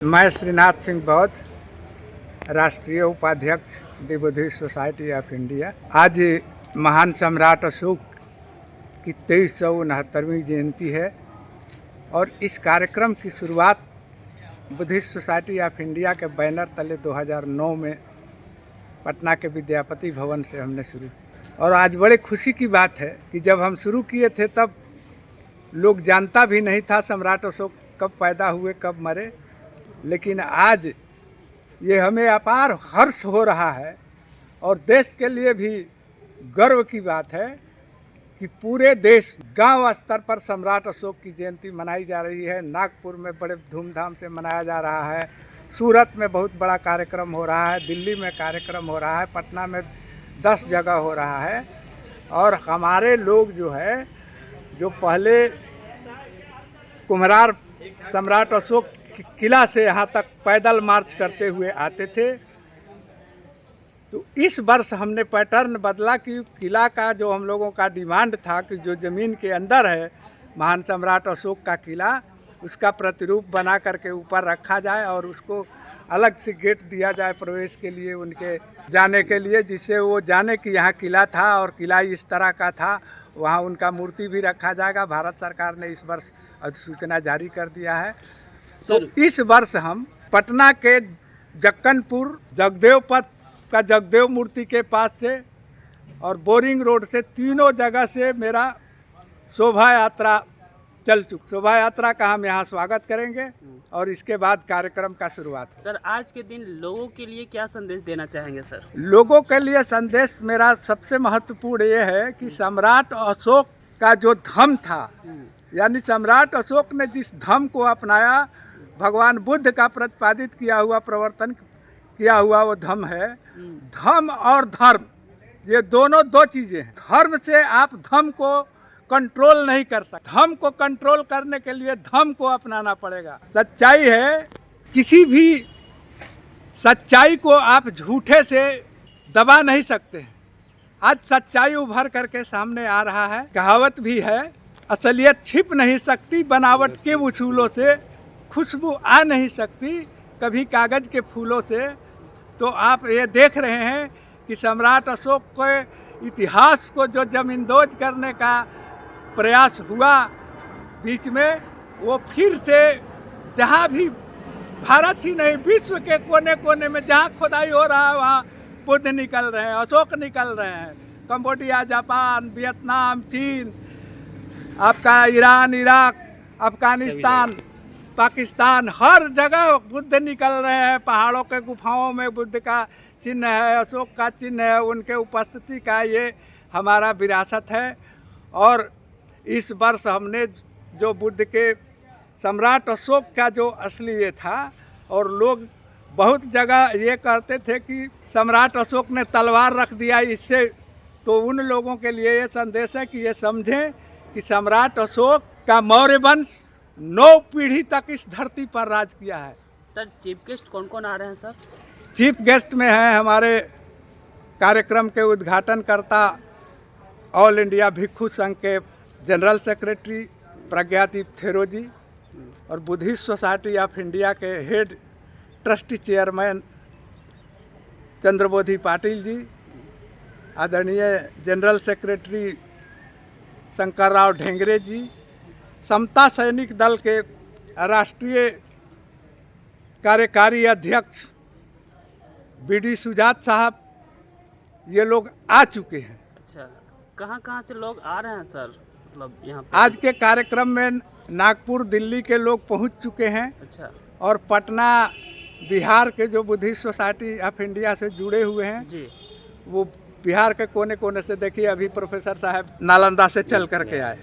मैं श्रीनाथ सिंह बौद्ध, राष्ट्रीय उपाध्यक्ष the Buddhist society of India. आज महान सम्राट अशोक की 2369वीं जयंती है और इस कार्यक्रम की शुरुआत बुद्धिस्ट सोसाइटी ऑफ इंडिया के बैनर तले 2009 में पटना के विद्यापति भवन से हमने शुरू किया। और आज बड़े खुशी की बात है कि जब हम शुरू किए थे तब लोग जानता भी नहीं था सम्राट अशोक कब पैदा हुए, कब मरे, लेकिन आज ये हमें अपार हर्ष हो रहा है और देश के लिए भी गर्व की बात है कि पूरे देश गांव स्तर पर सम्राट अशोक की जयंती मनाई जा रही है। नागपुर में बड़े धूमधाम से मनाया जा रहा है, सूरत में बहुत बड़ा कार्यक्रम हो रहा है, दिल्ली में कार्यक्रम हो रहा है, पटना में 10 जगह हो रहा है। और हमारे लोग जो पहले कुम्हरार सम्राट अशोक किला से यहाँ तक पैदल मार्च करते हुए आते थे, तो इस वर्ष हमने पैटर्न बदला कि किला का जो हम लोगों का डिमांड था कि जो ज़मीन के अंदर है महान सम्राट अशोक का किला, उसका प्रतिरूप बना करके ऊपर रखा जाए और उसको अलग से गेट दिया जाए प्रवेश के लिए, उनके जाने के लिए, जिससे वो जाने कि यहाँ किला था और किला इस तरह का था। वहाँ उनका मूर्ति भी रखा जाएगा। भारत सरकार ने इस वर्ष अधिसूचना जारी कर दिया है। तो इस वर्ष हम पटना के जक्कनपुर जगदेव पथ का जगदेव मूर्ति के पास से और बोरिंग रोड से तीनों जगह से मेरा शोभा यात्रा चल चुकी। शोभा यात्रा का हम यहाँ स्वागत करेंगे और इसके बाद कार्यक्रम का शुरुआत है। सर, आज के दिन लोगों के लिए क्या संदेश देना चाहेंगे सर? लोगों के लिए संदेश मेरा सबसे महत्वपूर्ण ये है कि सम्राट अशोक का जो धम्म था, यानी सम्राट अशोक ने जिस धम्म को अपनाया, भगवान बुद्ध का प्रतिपादित किया हुआ, प्रवर्तन किया हुआ वो धम्म है। धम्म और धर्म, ये दोनों दो चीज़ें हैं। धर्म से आप धम्म को कंट्रोल नहीं कर सकते। धम्म को कंट्रोल करने के लिए धम्म को अपनाना पड़ेगा। सच्चाई है, किसी भी सच्चाई को आप झूठे से दबा नहीं सकते। आज सच्चाई उभर करके सामने आ रहा है। कहावत भी है, असलियत छिप नहीं सकती बनावट के उसूलों से, खुशबू आ नहीं सकती कभी कागज़ के फूलों से। तो आप ये देख रहे हैं कि सम्राट अशोक के इतिहास को जो जमींदोज करने का प्रयास हुआ बीच में, वो फिर से जहाँ भी, भारत ही नहीं विश्व के कोने कोने में जहाँ खुदाई हो रहा है वहाँ बुद्ध निकल रहे हैं, अशोक निकल रहे हैं। कंबोडिया, जापान, वियतनाम, चीन, आपका ईरान, इराक, अफगानिस्तान, पाकिस्तान, हर जगह बुद्ध निकल रहे हैं। पहाड़ों के गुफाओं में बुद्ध का चिन्ह है, अशोक का चिन्ह है, उनके उपस्थिति का ये हमारा विरासत है। और इस वर्ष हमने जो बुद्ध के सम्राट अशोक का जो असली ये था, और लोग बहुत जगह ये कहते थे कि सम्राट अशोक ने तलवार रख दिया इससे, तो उन लोगों के लिए ये संदेश है कि ये समझें कि सम्राट अशोक का मौर्य वंश 9 पीढ़ी तक इस धरती पर राज किया है। सर, चीफ गेस्ट कौन कौन आ रहे हैं सर? चीफ गेस्ट में हैं हमारे कार्यक्रम के उद्घाटनकर्ता, ऑल इंडिया भिक्षु संघ के जनरल सेक्रेटरी प्रज्ञादीप थेरो जी, और बुद्धिस्ट सोसाइटी ऑफ इंडिया के head trustee chairman चंद्रबोधि Patil ji, आदरणीय जनरल सेक्रेटरी शंकर राव ढेंगरे जी, समता सैनिक दल के राष्ट्रीय कार्यकारी अध्यक्ष बीडी सुजात साहब, ये लोग आ चुके हैं। अच्छा, कहाँ से लोग आ रहे हैं सर? मतलब यहाँ आज के कार्यक्रम में नागपुर, दिल्ली के लोग पहुंच चुके हैं। अच्छा। और पटना, बिहार के जो बुद्धिस्ट सोसाइटी ऑफ इंडिया से जुड़े हुए हैं जी, वो बिहार के कोने कोने से, देखिए अभी प्रोफेसर साहब नालंदा से चल करके आए।